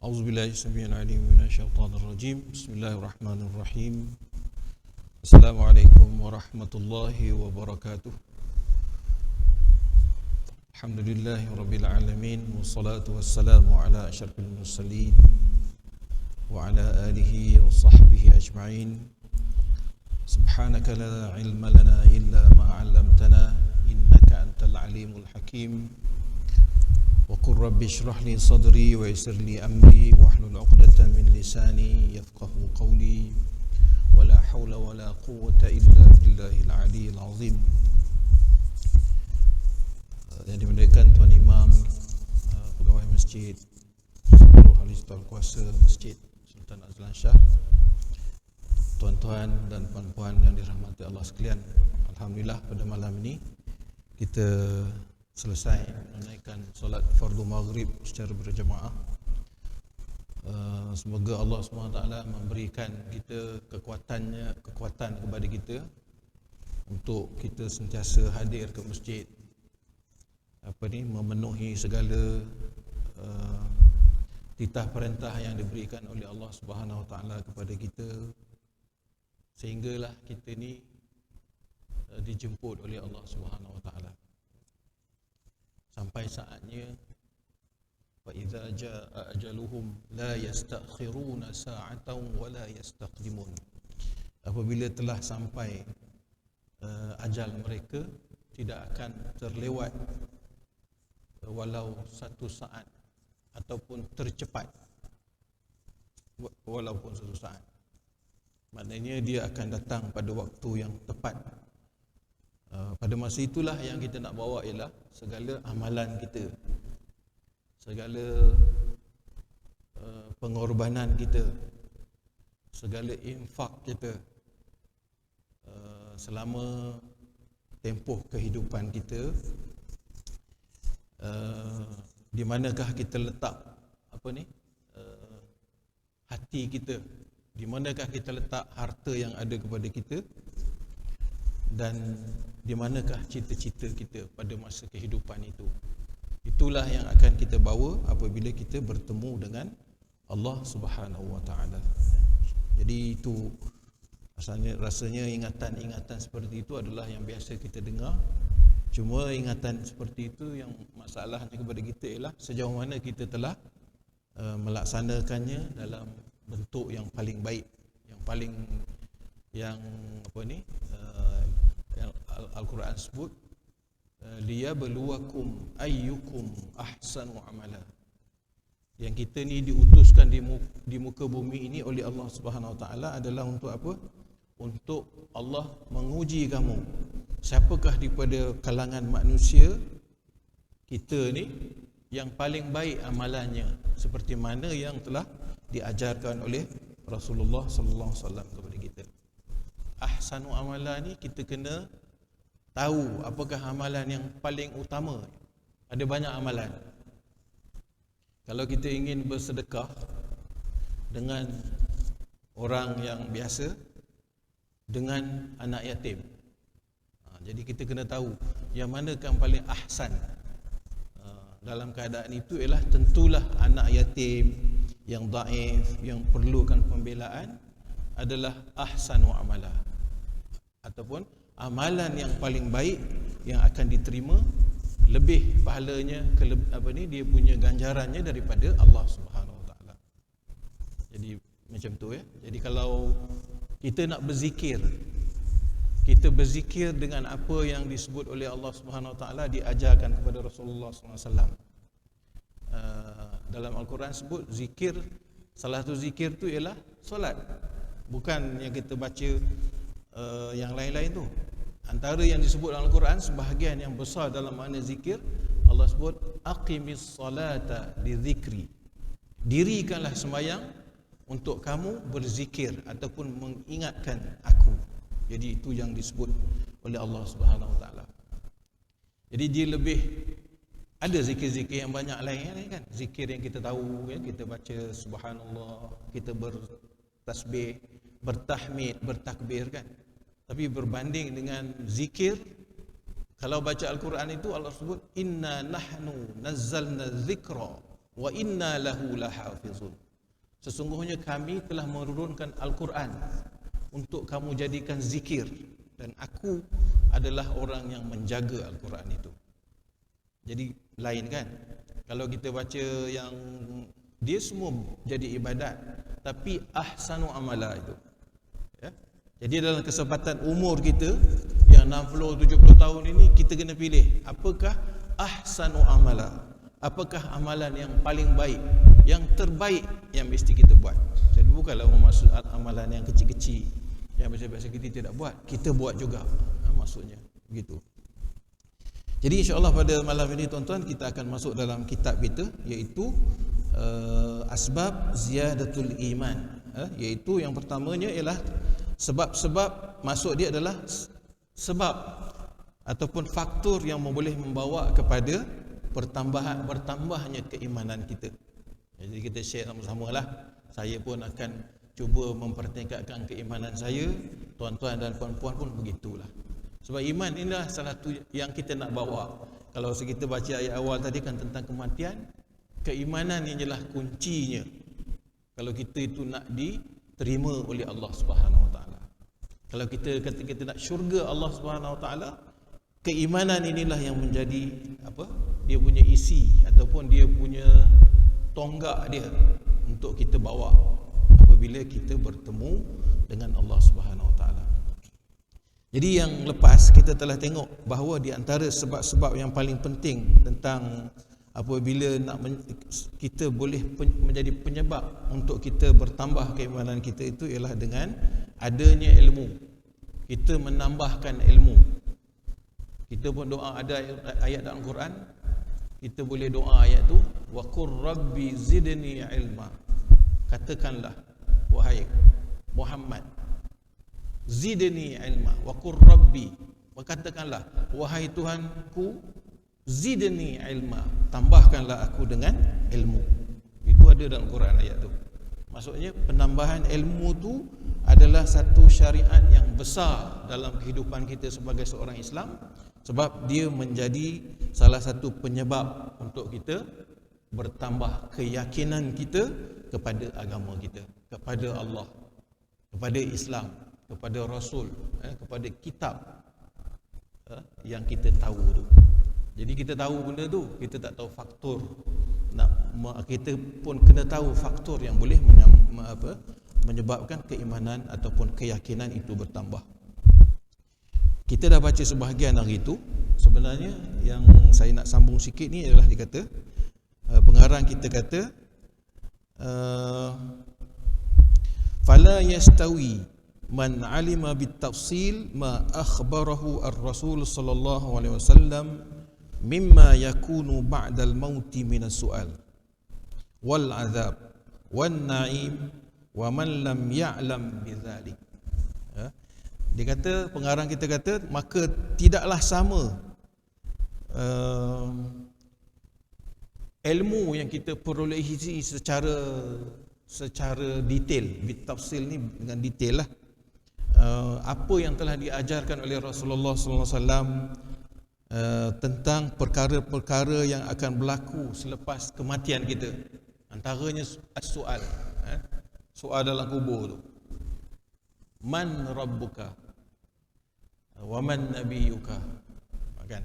أعوذ بالله السميع العليم من الشيطان الرجيم. بسم الله الرحمن الرحيم. السلام عليكم ورحمة الله وبركاته. الحمد لله رب العالمين والصلاة والسلام على أشرف المرسلين وعلى آله وصحبه أجمعين. سبحانك لا علم لنا إلا ما علمتنا إنك أنت العليم الحكيم. وقل رب اشرح لي صدري ويسر لي أمري واحلل عقدة من لساني يفقه قولي ولا حول ولا قوة إلا بالله العلي العظيم. Yang dimuliakan Tuan Imam, pegawai masjid, seluruh ahli staf kuasa masjid Sultan Azlan Shah, tuan-tuan dan puan-puan yang dirahmati Allah sekalian. Alhamdulillah pada malam ini kita selesai menunaikan solat fardu maghrib secara berjemaah. Semoga Allah SWT memberikan kita kekuatan kepada kita untuk kita sentiasa hadir ke masjid, memenuhi segala titah perintah yang diberikan oleh Allah SWT kepada kita, sehinggalah kita ni dijemput oleh Allah SWT. Sampai saatnya fa idza jaa ajaluhum la yastakhiruna sa'atan wa la yastaqdimun. Apabila telah sampai ajal mereka, tidak akan terlewat walau satu saat ataupun tercepat walaupun satu saat. Maknanya dia akan datang pada waktu yang tepat. Pada masa itulah yang kita nak bawa ialah segala amalan kita, segala pengorbanan kita, segala infak kita selama tempoh kehidupan kita. Di manakah kita letak hati kita, di manakah kita letak harta yang ada kepada kita, dan di manakah cita-cita kita pada masa kehidupan itu. Itulah yang akan kita bawa apabila kita bertemu dengan Allah Subhanahu Wa Taala. Jadi itu rasanya ingatan-ingatan seperti itu adalah yang biasa kita dengar. Cuma ingatan seperti itu yang masalahnya kepada kita ialah sejauh mana kita telah melaksanakannya dalam bentuk yang paling baik, yang Al-Quran sebut liyabluwakum ayyukum ahsanu amala. Yang kita ni diutuskan di muka bumi ini oleh Allah Subhanahu Wa Taala adalah untuk apa? Untuk Allah menguji kamu. Siapakah daripada kalangan manusia kita ni yang paling baik amalannya, seperti mana yang telah diajarkan oleh Rasulullah sallallahu alaihi wasallam kepada kita. Ahsanu amala ni kita kena tahu apakah amalan yang paling utama. Ada banyak amalan. Kalau kita ingin bersedekah dengan orang yang biasa, dengan anak yatim, jadi kita kena tahu yang manakah yang paling ahsan. Dalam keadaan itu ialah tentulah anak yatim yang dhaif, yang perlukan pembelaan adalah ahsanu amala, ataupun amalan yang paling baik yang akan diterima, lebih pahalanya dia punya ganjarannya daripada Allah Subhanahu Wa Taala. Jadi macam tu ya. Jadi kalau kita nak berzikir, kita berzikir dengan apa yang disebut oleh Allah Subhanahu Wa Taala, diajarkan kepada Rasulullah SAW. Dalam Al-Quran sebut zikir, salah satu zikir tu ialah solat, bukan yang kita baca yang lain-lain tu. Antara yang disebut dalam Al-Quran, sebahagian yang besar dalam makna zikir, Allah sebut aqimis salata li zikri. Dirikanlah sembahyang untuk kamu berzikir ataupun mengingatkan aku. Jadi itu yang disebut oleh Allah Subhanahu Wa Taala. Jadi dia lebih ada zikir-zikir yang banyak lain kan. Zikir yang kita tahu ya, kita baca subhanallah, kita bertasbih, bertahmid, bertakbir kan. Tapi berbanding dengan zikir, kalau baca Al-Quran itu Allah sebut inna nahnu nazzalna dzikra wa inna lahu lahafizun. Sesungguhnya kami telah menurunkan Al-Quran untuk kamu jadikan zikir, dan aku adalah orang yang menjaga Al-Quran itu. Jadi lain kan? Kalau kita baca yang dia semua jadi ibadat, tapi ahsanu amala itu. Ya? Jadi dalam kesempatan umur kita yang 60-70 tahun ini, kita kena pilih apakah ahsanu amala, apakah amalan yang paling baik, yang terbaik yang mesti kita buat. Jadi bukanlah maksud amalan yang kecil-kecil yang biasa-biasa kita tidak buat, kita buat juga, maksudnya begitu. Jadi insya-Allah pada malam ini tuan-tuan, kita akan masuk dalam kitab kita, iaitu asbab ziyadatul iman, iaitu yang pertamanya ialah sebab-sebab, maksud dia adalah sebab ataupun faktor yang boleh membawa kepada bertambahnya keimanan kita. Jadi kita share sama-sama lah. Saya pun akan cuba mempertingkatkan keimanan saya, tuan-tuan dan puan-puan pun begitulah. Sebab iman inilah salah satu yang kita nak bawa. Kalau kita baca ayat awal tadi kan tentang kematian, keimanan ini adalah kuncinya. Kalau kita itu nak diterima oleh Allah Subhanahu Wa Taala. Kalau kita kata kita nak syurga Allah Subhanahu Wa Taala, keimanan inilah yang menjadi apa? Dia punya isi ataupun dia punya tonggak dia untuk kita bawa apabila kita bertemu dengan Allah Subhanahu Wa Taala. Jadi yang lepas kita telah tengok bahawa di antara sebab-sebab yang paling penting tentang apabila kita boleh menjadi penyebab untuk kita bertambah keimanan kita itu ialah dengan adanya ilmu. Kita menambahkan ilmu. Kita pun doa, ada ayat dalam Quran, kita boleh doa ayat tu, wa qur rabbi zidni ilma. Katakanlah wahai Muhammad, zidni ilma, wa qur rabbi, katakanlah wahai Tuhanku, zidni ilma, tambahkanlah aku dengan ilmu. Itu ada dalam Quran ayat tu. Maksudnya penambahan ilmu tu adalah satu syariat yang besar dalam kehidupan kita sebagai seorang Islam, sebab dia menjadi salah satu penyebab untuk kita bertambah keyakinan kita kepada agama kita, kepada Allah, kepada Islam, kepada Rasul, kepada kitab yang kita tahu tu. Jadi kita tahu benda tu, kita tak tahu faktor. Kita pun kena tahu faktor yang boleh menyebabkan keimanan ataupun keyakinan itu bertambah. Kita dah baca sebahagian hari itu. Sebenarnya yang saya nak sambung sikit ni adalah dia kata, pengarang kita kata, fala yastawi man alima bitafsil ma akhbarahu ar-rasul sallallahu alaihi wasallam mimma yakunu ba'dal mauti minas su'al wal azab wan na'im wa man lam ya'lam bidzalik. Dia kata, pengarang kita kata, maka tidaklah sama ilmu yang kita perolehi secara detail, bitafsil ni dengan detail lah, apa yang telah diajarkan oleh Rasulullah sallallahu alaihi wasallam tentang perkara-perkara yang akan berlaku selepas kematian kita. Antaranya soal, soal dalam kubur tu. Man rabbuka wa man nabiyuka, kan?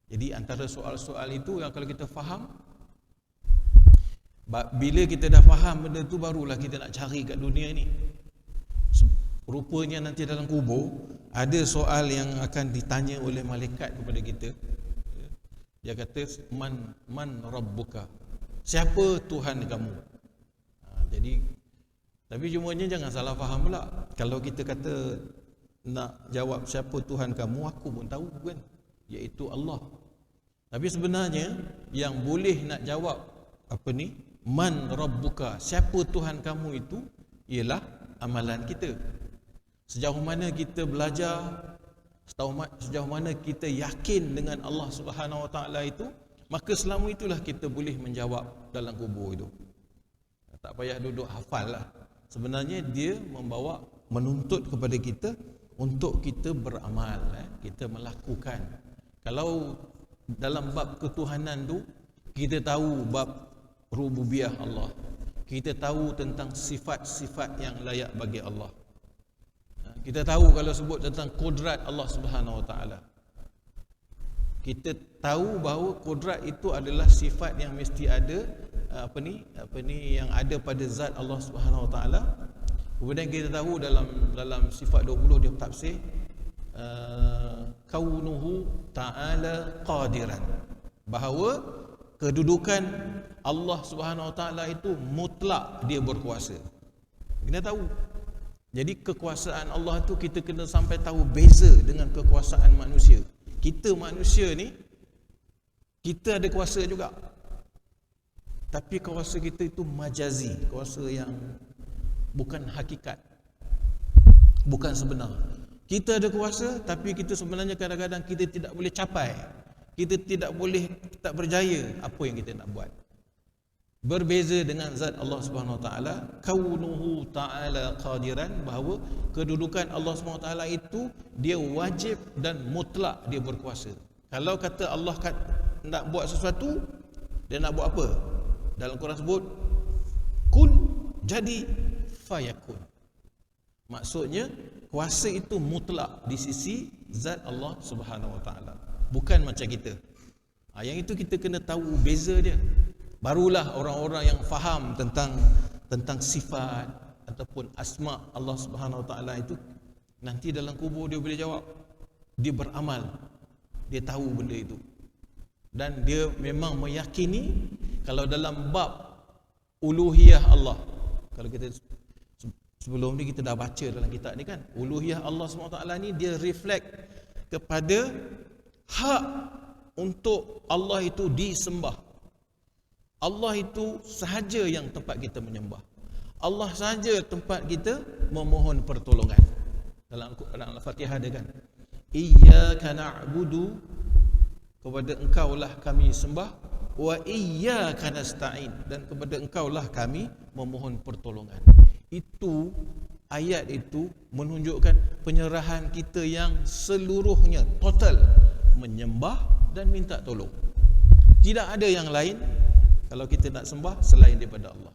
Jadi antara soal-soal itu yang kalau kita faham, bila kita dah faham benda tu, barulah kita nak cari kat dunia ni. Rupanya nanti dalam kubur ada soal yang akan ditanya oleh malaikat kepada kita. Dia kata, man rabbuka, siapa Tuhan kamu? Jadi tapi cumanya jangan salah faham pula. Kalau kita kata nak jawab siapa Tuhan kamu, aku pun tahu kan, iaitu Allah. Tapi sebenarnya yang boleh nak jawab apa ni, man rabbuka, siapa Tuhan kamu itu, ialah amalan kita. Sejauh mana kita belajar, sejauh mana kita yakin dengan Allah Subhanahu Wa Taala itu, maka selama itulah kita boleh menjawab dalam kubur itu. Tak payah duduk hafal lah. Sebenarnya dia menuntut kepada kita untuk kita beramal, kita melakukan. Kalau dalam bab ketuhanan tu kita tahu bab rububiyah Allah. Kita tahu tentang sifat-sifat yang layak bagi Allah. Kita tahu kalau sebut tentang kudrat Allah Subhanahu Wa Taala. Kita tahu bahawa kudrat itu adalah sifat yang mesti ada yang ada pada zat Allah Subhanahu Wa Taala. Kemudian kita tahu dalam sifat 20 dia tafsir kaunuhu ta'ala qadiran, bahawa kedudukan Allah Subhanahu Wa Taala itu mutlak, dia berkuasa. Kita tahu. Jadi kekuasaan Allah tu kita kena sampai tahu beza dengan kekuasaan manusia. Kita manusia ni, kita ada kuasa juga. Tapi kuasa kita itu majazi, kuasa yang bukan hakikat, bukan sebenar. Kita ada kuasa, tapi kita sebenarnya kadang-kadang kita tidak boleh capai. Kita tak berjaya apa yang kita nak buat. Berbeza dengan zat Allah Subhanahu Wa Taala, kaunuhu ta'ala qadiran, bahawa kedudukan Allah Subhanahu Wa Taala itu dia wajib dan mutlak, dia berkuasa. Kalau kata Allah nak buat sesuatu, dia nak buat apa? Dalam Quran sebut kun, jadi fayakun. Maksudnya kuasa itu mutlak di sisi zat Allah Subhanahu Wa Taala, bukan macam kita. Yang itu kita kena tahu beza dia. Barulah orang-orang yang faham tentang sifat ataupun asma Allah Subhanahu Wa Taala itu, nanti dalam kubur dia boleh jawab. Dia beramal, dia tahu benda itu, dan dia memang meyakini kalau dalam bab uluhiyah Allah, kalau kita sebelum ni kita dah baca dalam kitab ni kan, uluhiyah Allah SWT ni dia reflect kepada hak untuk Allah itu disembah. Allah itu sahaja yang tempat kita menyembah. Allah sahaja tempat kita memohon pertolongan. Dalam Al-Fatihah ada kan, iyyaka na'budu, kepada engkaulah kami sembah, wa iyyaka nasta'in, dan kepada engkaulah kami memohon pertolongan. Itu ayat itu menunjukkan penyerahan kita yang seluruhnya, total, menyembah dan minta tolong. Tidak ada yang lain kalau kita nak sembah selain daripada Allah.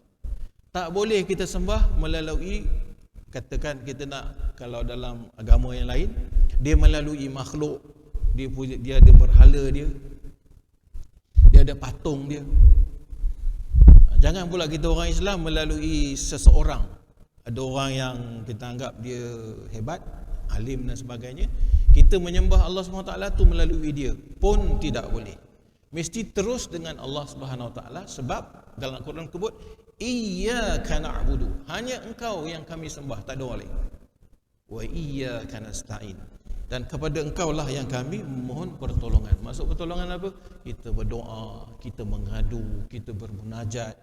Tak boleh kita sembah melalui, katakan kita nak, kalau dalam agama yang lain, dia melalui makhluk, dia ada berhala dia ada patung dia. Jangan pula kita orang Islam melalui seseorang. Ada orang yang kita anggap dia hebat, alim dan sebagainya, kita menyembah Allah SWT tu melalui dia pun tidak boleh. Mesti terus dengan Allah Subhanahu Wa Taala, sebab dalam Al-Quran sebut iyyaka na'budu, hanya engkau yang kami sembah, tak ada orang lain. Wa iyyaka nasta'in, dan kepada engkau lah yang kami memohon pertolongan. Maksud pertolongan apa? Kita berdoa, kita mengadu, kita bermunajat,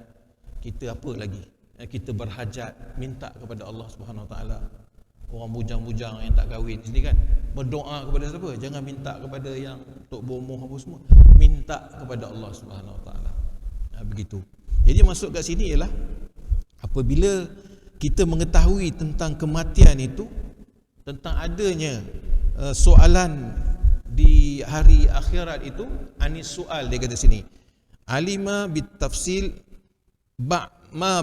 kita apa lagi? Kita berhajat, minta kepada Allah Subhanahu Wa Taala. Orang bujang-bujang yang tak kahwin sini kan, berdoa kepada siapa? Jangan minta kepada yang tok bomoh apa semua. Minta kepada Allah Subhanahu Wa Taala. Begitu. Jadi maksud kat sini ialah apabila kita mengetahui tentang kematian itu, tentang adanya soalan di hari akhirat itu, anis soal dia kata sini. Alima bitafsil ma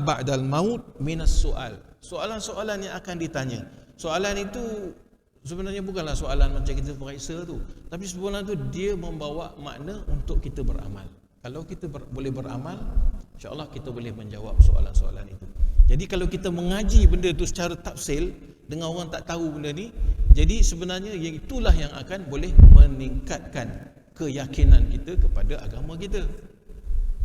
ba'dal maut minas soal. Soalan-soalan yang akan ditanya. Soalan itu sebenarnya bukanlah soalan macam kita periksa tu, tapi sebenarnya tu dia membawa makna untuk kita beramal. Kalau kita boleh beramal, insya-Allah kita boleh menjawab soalan-soalan itu. Jadi kalau kita mengaji benda tu secara tafsil dengan orang tak tahu benda ni, jadi sebenarnya yang itulah yang akan boleh meningkatkan keyakinan kita kepada agama kita.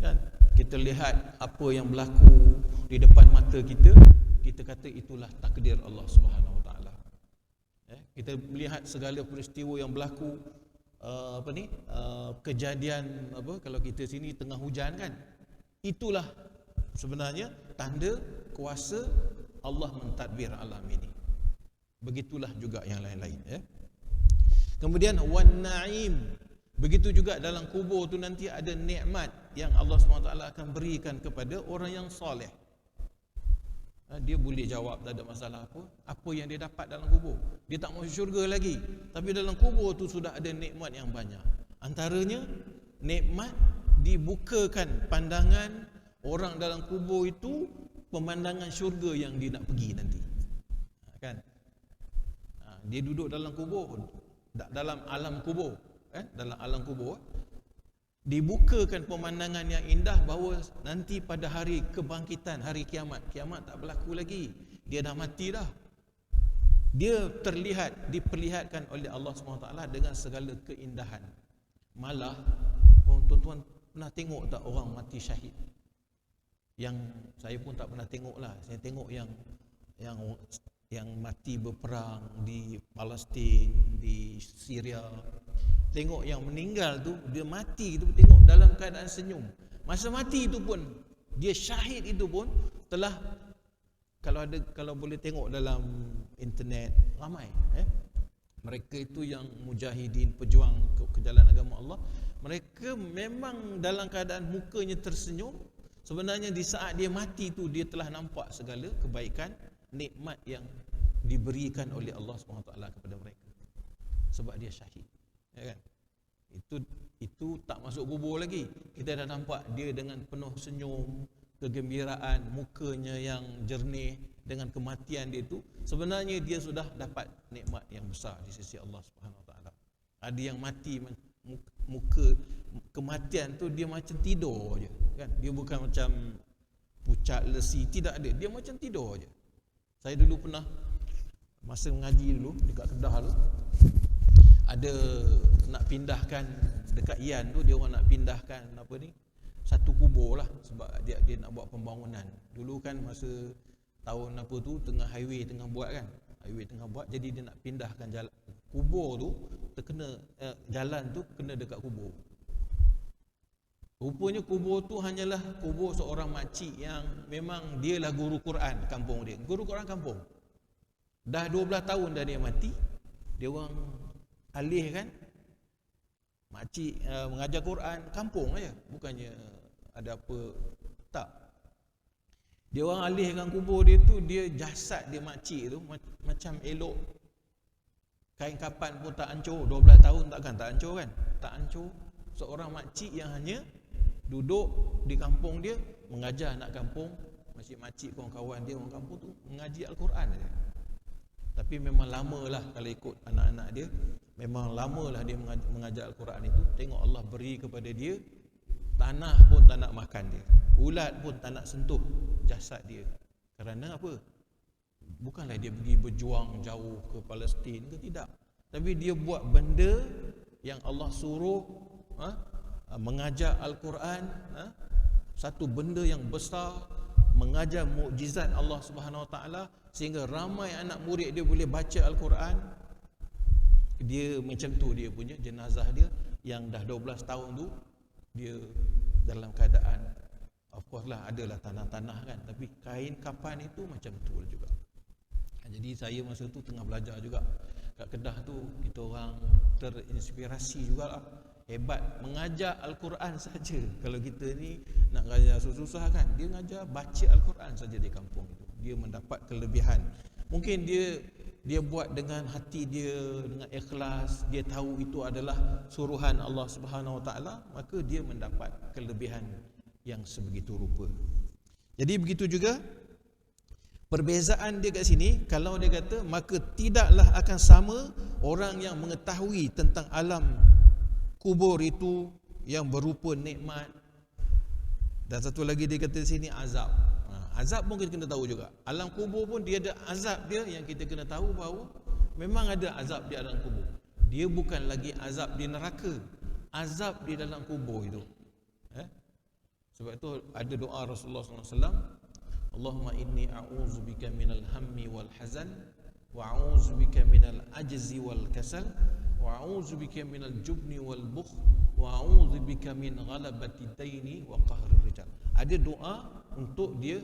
Kan? Kita lihat apa yang berlaku di depan mata kita, kita kata itulah takdir Allah Subhanahu Wa Taala. Kita melihat segala peristiwa yang berlaku, kejadian kalau kita sini tengah hujan kan, itulah sebenarnya tanda kuasa Allah mentadbir alam ini. Begitulah juga yang lain-lain. Kemudian wan na'im, begitu juga dalam kubur tu nanti ada nikmat yang Allah SWT akan berikan kepada orang yang soleh. Dia boleh jawab, tak ada masalah apa yang dia dapat dalam kubur. Dia tak masuk syurga lagi, tapi dalam kubur tu sudah ada nikmat yang banyak. Antaranya nikmat dibukakan pandangan orang dalam kubur itu pemandangan syurga yang dia nak pergi nanti. Kan? Dia duduk dalam kubur, dalam alam kubur, dalam alam kubur, dibukakan pemandangan yang indah bahawa nanti pada hari kebangkitan, hari kiamat tak berlaku lagi. Dia dah mati dah. Dia diperlihatkan oleh Allah SWT dengan segala keindahan. Malah, tuan-tuan pernah tengok tak orang mati syahid? Yang saya pun tak pernah tengok lah. Saya tengok yang mati berperang di Palestin, di Syria. Tengok yang meninggal tu, dia mati tu tengok dalam keadaan senyum. Masa mati itu pun, dia syahid itu pun telah, kalau boleh tengok dalam internet, ramai mereka itu yang mujahidin, pejuang ke jalan agama Allah. Mereka memang dalam keadaan mukanya tersenyum. Sebenarnya di saat dia mati tu, dia telah nampak segala kebaikan, nikmat yang diberikan oleh Allah SWT kepada mereka. Sebab dia syahid. Ya kan? Itu tak masuk kubur lagi. Kita dah nampak dia dengan penuh senyum, kegembiraan, mukanya yang jernih dengan kematian dia itu. Sebenarnya dia sudah dapat nikmat yang besar di sisi Allah Subhanahu Wa Taala. Ada yang mati muka kematian tu dia macam tidur je, kan? Dia bukan macam pucat lesi, tidak ada. Dia macam tidur je. Saya dulu pernah masa mengaji dulu dekat Kedah tu, ada nak pindahkan dekat Ian tu, dia orang nak pindahkan satu kubur lah, sebab dia nak buat pembangunan. Dulu kan masa tahun tengah highway tengah buat kan, jadi dia nak pindahkan jalan kubur tu, terkena jalan tu kena dekat kubur. Rupanya kubur tu hanyalah kubur seorang makcik yang memang dia lah guru Quran kampung dia, guru Quran kampung. Dah 12 tahun dah dia mati, dia orang alih kan, makcik mengajar Quran kampung aja, bukannya ada apa, tak. Dia orang alihkan kubur dia tu, dia jasad dia makcik tu macam elok. Kain kapan pun tak hancur, 12 tahun takkan tak hancur kan? Tak hancur. Seorang makcik yang hanya duduk di kampung dia, mengajar anak kampung, makcik-makcik kawan-kawan dia orang kampung tu mengaji Al-Quran saja. Tapi memang lamalah kalau ikut anak-anak dia, memang lamalah dia mengajar Al-Quran itu. Tengok Allah beri kepada dia, tanah pun tak nak makan dia, ulat pun tak nak sentuh jasad dia. Kerana apa? Bukanlah dia pergi berjuang jauh ke Palestin ke, tidak. Tapi dia buat benda yang Allah suruh, mengajar Al-Quran, satu benda yang besar, mengajar mukjizat Allah Subhanahu Wa Taala, sehingga ramai anak murid dia boleh baca Al-Quran. Dia macam tu, dia punya jenazah dia yang dah 12 tahun tu, dia dalam keadaan, of course lah adalah tanah-tanah kan, tapi kain kapan itu macam tu juga. Jadi saya masa tu tengah belajar juga kat Kedah tu, kita orang terinspirasi jugalah. Hebat, mengajar Al-Quran saja. Kalau kita ni nak mengajar susah-susah kan, dia mengajar baca Al-Quran saja di kampung itu, dia mendapat kelebihan. Mungkin dia buat dengan hati dia, dengan ikhlas, dia tahu itu adalah suruhan Allah Subhanahu Wa Taala, maka dia mendapat kelebihan yang sebegitu rupa. Jadi begitu juga perbezaan dia kat sini. Kalau dia kata, maka tidaklah akan sama orang yang mengetahui tentang alam kubur itu yang berupa nikmat. Dan satu lagi dia kata di sini azab. Azab pun kita kena tahu juga. Alam kubur pun dia ada azab dia yang kita kena tahu bahawa memang ada azab di alam kubur. Dia bukan lagi azab di neraka, azab di dalam kubur itu. Sebab itu ada doa Rasulullah SAW, Allahumma inni a'udzubika minal hammi wal hazan, wa a'udzubika minal ajzi wal kasal, wa a'udzubika minal jubni wal bukh, wa a'udzubika min ghalabati daini wa qahri rijal. Ada doa untuk dia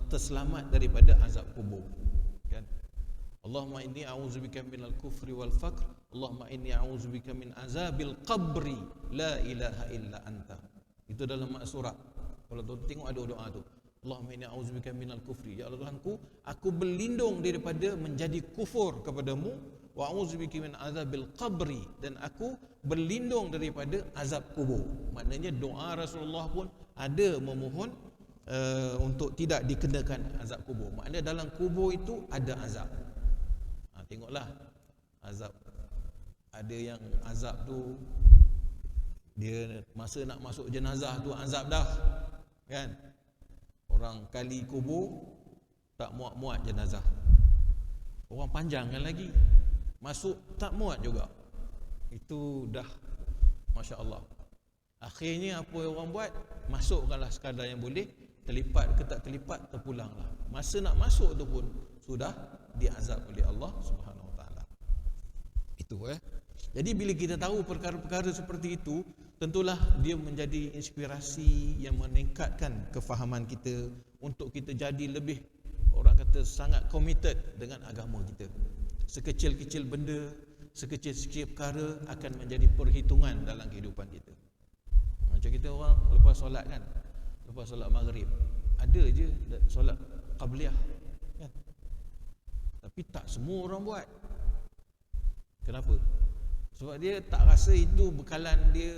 terselamat daripada azab kubur, kan? Allahumma inni a'udzubika minal kufri wal faqr, Allahumma inni a'udzubika min azabil qabri la ilaha illa anta. Itu dalam surat. Kalau tuan tengok ada doa tu, Allahumma inni a'udzubika minal kufri, ya Allah Tuhanku, aku berlindung daripada menjadi kufur kepadamu, wa a'udzubika min azabil qabri, dan aku berlindung daripada azab kubur. Maknanya doa Rasulullah pun ada memohon untuk tidak dikenakan azab kubur. Maknanya dalam kubur itu ada azab. Tengoklah azab. Ada yang azab tu dia masa nak masuk jenazah tu azab dah, kan? Orang kali kubur tak muat-muat jenazah. Orang panjangkan lagi. Masuk tak muat juga. Itu dah Masya Allah. Akhirnya apa yang orang buat? Masukkanlah sekadar yang boleh. Terlipat ke tak terlipat, terpulanglah. Masa nak masuk tu pun sudah diazab oleh Allah Subhanahu Wa Taala. Itu Jadi bila kita tahu perkara-perkara seperti itu, tentulah dia menjadi inspirasi yang meningkatkan kefahaman kita untuk kita jadi lebih, orang kata, sangat committed dengan agama kita. Sekecil-kecil benda, sekecil-kecil perkara akan menjadi perhitungan dalam kehidupan kita. Macam kita orang lepas solat kan, lepas solat maghrib, ada je solat qabliyah kan? Tapi tak semua orang buat. Kenapa? Sebab dia tak rasa itu bekalan dia.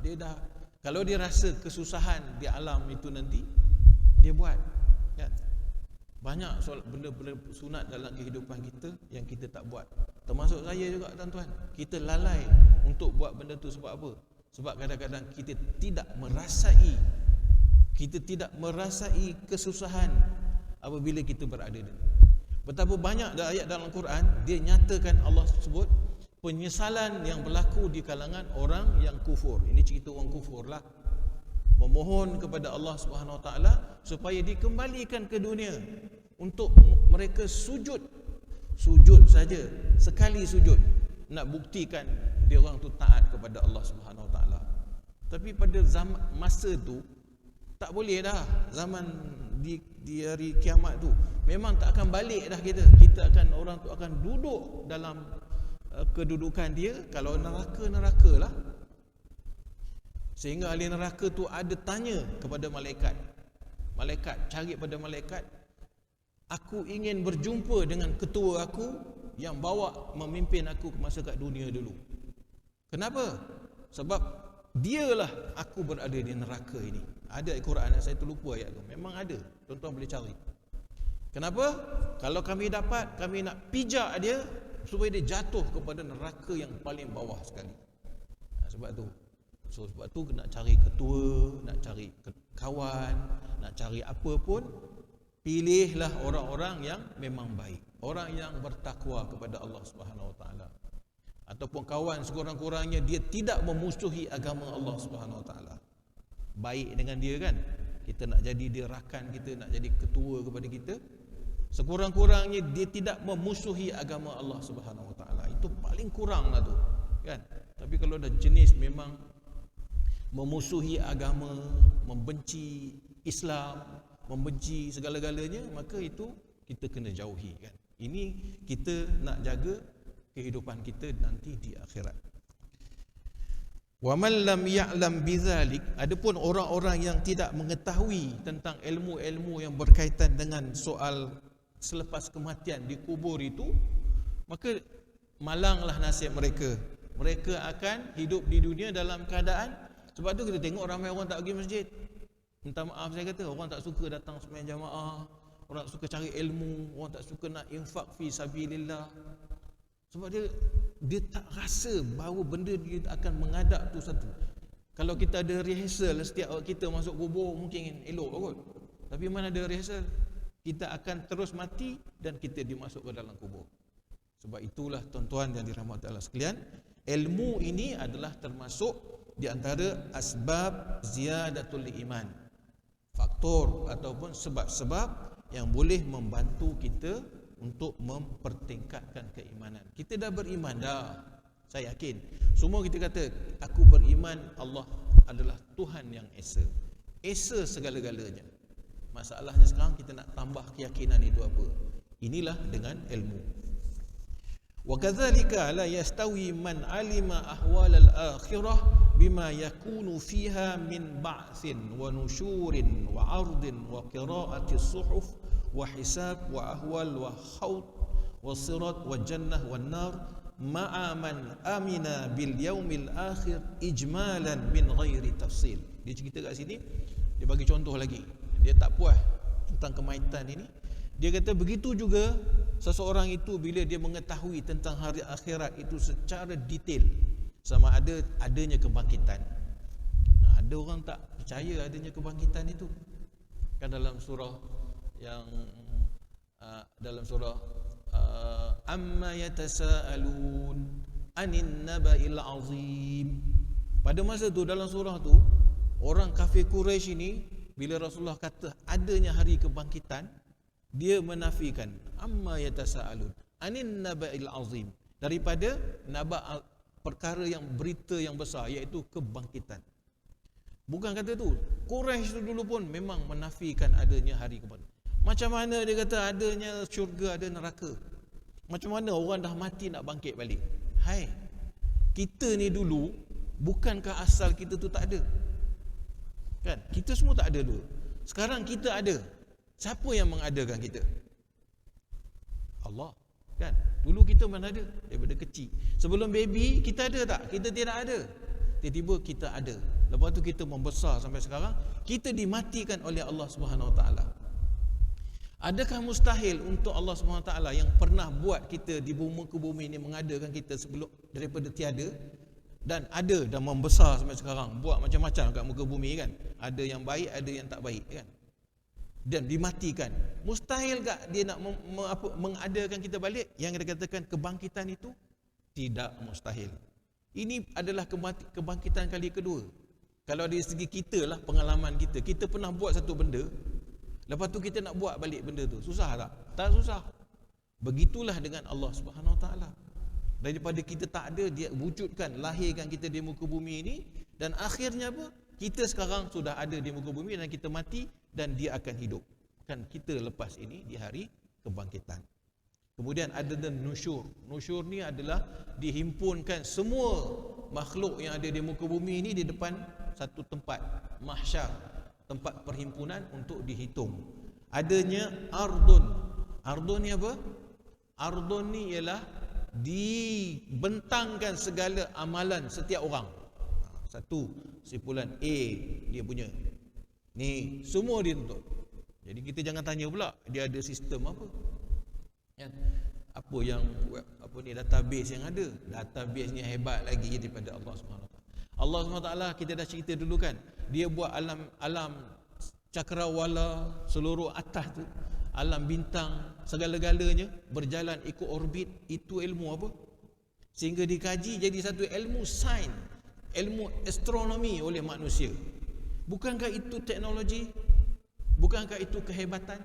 Dia dah, kalau dia rasa kesusahan di alam itu nanti, dia buat kan? Banyak solat benda-benda sunat dalam kehidupan kita yang kita tak buat. Termasuk saya juga tuan-tuan. Kita lalai untuk buat benda tu sebab apa? Sebab kadang-kadang kita tidak merasai kesusahan apabila kita berada di. Betapa banyak ayat dalam Quran dia nyatakan, Allah sebut penyesalan yang berlaku di kalangan orang yang kufur. Ini cerita orang kufur lah. Memohon kepada Allah Subhanahu Wa Taala supaya dikembalikan ke dunia untuk mereka sujud saja, sekali sujud, nak buktikan dia orang tu taat kepada Allah Subhanahu Wa Taala. Tapi pada masa tu tak boleh dah. Zaman di hari kiamat tu memang tak akan balik dah kita akan, orang tu akan duduk dalam kedudukan dia. Kalau neraka lah, sehingga ahli neraka tu ada tanya kepada malaikat cari pada malaikat, aku ingin berjumpa dengan ketua aku yang bawa memimpin aku masa kat dunia dulu. Kenapa? Sebab dialah aku berada di neraka ini. Ada Al-Quran, saya terlupa ayat tu. Memang ada, tuan-tuan boleh cari. Kenapa? Kalau kami dapat, kami nak pijak dia supaya dia jatuh kepada neraka yang paling bawah sekali. Sebab tu nak cari ketua, nak cari kawan, nak cari apa pun, pilihlah orang-orang yang memang baik, orang yang bertakwa kepada Allah Subhanahu Wa Taala, ataupun kawan sekurang-kurangnya dia tidak memusuhi agama Allah Subhanahu Wa Taala. Baik dengan dia kan, kita nak jadi dia rakan kita, nak jadi ketua kepada kita, sekurang-kurangnya dia tidak memusuhi agama Allah Subhanahu Wa Taala. Itu paling kurang lah tu kan. Tapi kalau dah jenis memang memusuhi agama, membenci Islam, membenci segala-galanya, maka itu kita kena jauhi kan. Ini kita nak jaga kehidupan kita nanti di akhirat. Wa man lam ya'lam bidzalik, adapun orang-orang yang tidak mengetahui tentang ilmu-ilmu yang berkaitan dengan soal selepas kematian di kubur itu, maka malanglah nasib mereka. Mereka akan hidup di dunia dalam keadaan, sebab tu kita tengok ramai orang tak pergi masjid. Minta maaf saya kata, orang tak suka datang sembahyang jamaah, orang tak suka cari ilmu, orang tak suka nak infak fi sabilillah. Sebab dia tak rasa bahawa benda dia akan menghadap tu satu. Kalau kita ada rehearsal setiap kita masuk kubur mungkin elok kot. Tapi mana ada rehearsal? Kita akan terus mati dan kita dimasukkan dalam kubur. Sebab itulah tuan-tuan yang dirahmati Allah sekalian, ilmu ini adalah termasuk di antara asbab ziyadatul iman. Faktor ataupun sebab-sebab yang boleh membantu kita untuk mempertingkatkan keimanan. Kita dah beriman dah, saya yakin. Semua kita kata, aku beriman Allah adalah Tuhan yang Esa. Esa segala-galanya. Masalahnya sekarang kita nak tambah keyakinan itu apa? Inilah dengan ilmu. Wa kadzalika la yastawi man alima ahwal al-akhirah bima yakunu fiha min ba'thin wa nushurin wa 'ardin wa qira'ati as-suhuf wa hisab wa ahwal wa khawt wa was-sirat wal-jannah wan-nar ma'a man amina bil yaumil akhir ijmalan min ghairi tafsil. Dia cerita kat sini, dia bagi contoh lagi. Dia tak puas tentang kemaitan ini. Dia kata begitu juga seseorang itu bila dia mengetahui tentang hari akhirat itu secara detail, sama adanya kebangkitan. Ada orang tak percaya adanya kebangkitan itu. Kan dalam surah yang dalam surah amma yatasaalun anin naba'il azim. Pada masa tu dalam surah tu, orang kafir Quraisy ini bila Rasulullah kata adanya hari kebangkitan, dia menafikan amma yatasaalun anin naba'il azim, daripada naba' perkara yang berita yang besar, iaitu kebangkitan. Bukan kata tu, Quraisy tu dulu pun memang menafikan adanya hari kebangkitan. Macam mana dia kata adanya syurga, ada neraka? Macam mana orang dah mati nak bangkit balik? Hai, kita ni dulu, bukankah asal kita tu tak ada? Kan? Kita semua tak ada dulu. Sekarang kita ada. Siapa yang mengadakan kita? Allah. Kan? Dulu kita mana ada? Daripada kecil. Sebelum baby, kita ada tak? Kita tidak ada. Tiba-tiba kita ada. Lepas tu kita membesar sampai sekarang, kita dimatikan oleh Allah Subhanahu Wa Taala. Adakah mustahil untuk Allah SWT yang pernah buat kita di muka bumi ini, mengadakan kita sebelum daripada tiada, dan ada dan membesar sampai sekarang, buat macam-macam kat muka bumi kan? Ada yang baik, ada yang tak baik kan? Dan dimatikan. Mustahil tak dia nak mengadakan kita balik? Yang dia katakan kebangkitan itu tidak mustahil. Ini adalah kebangkitan kali kedua. Kalau dari segi kita lah, pengalaman kita, kita pernah buat satu benda, lepas tu kita nak buat balik benda tu, susah tak? Tak susah. Begitulah dengan Allah Subhanahu Wa Taala. Daripada kita tak ada, dia wujudkan, lahirkan kita di muka bumi ini, dan akhirnya apa? Kita sekarang sudah ada di muka bumi dan kita mati, dan dia akan hidup. Kan kita lepas ini di hari kebangkitan. Kemudian ada dan nusyur. Nusyur ni adalah dihimpunkan semua makhluk yang ada di muka bumi ini di depan satu tempat, mahsyar, tempat perhimpunan untuk dihitung. Adanya ardun. Ardun ni apa? Ardun ni ialah dibentangkan segala amalan setiap orang. Satu, simpulan A dia punya. Ni semua dia tuntut. Jadi kita jangan tanya pula dia ada sistem apa. Kan? Apa yang database yang ada? Database-nya hebat lagi daripada Allah Subhanahu Wa Taala. Allah Subhanahu Wa Taala kita dah cerita dulu kan. Dia buat alam cakrawala, seluruh atas tu, alam bintang, segala-galanya berjalan ikut orbit. Itu ilmu apa? Sehingga dikaji jadi satu ilmu sains, ilmu astronomi oleh manusia. Bukankah itu teknologi? Bukankah itu kehebatan?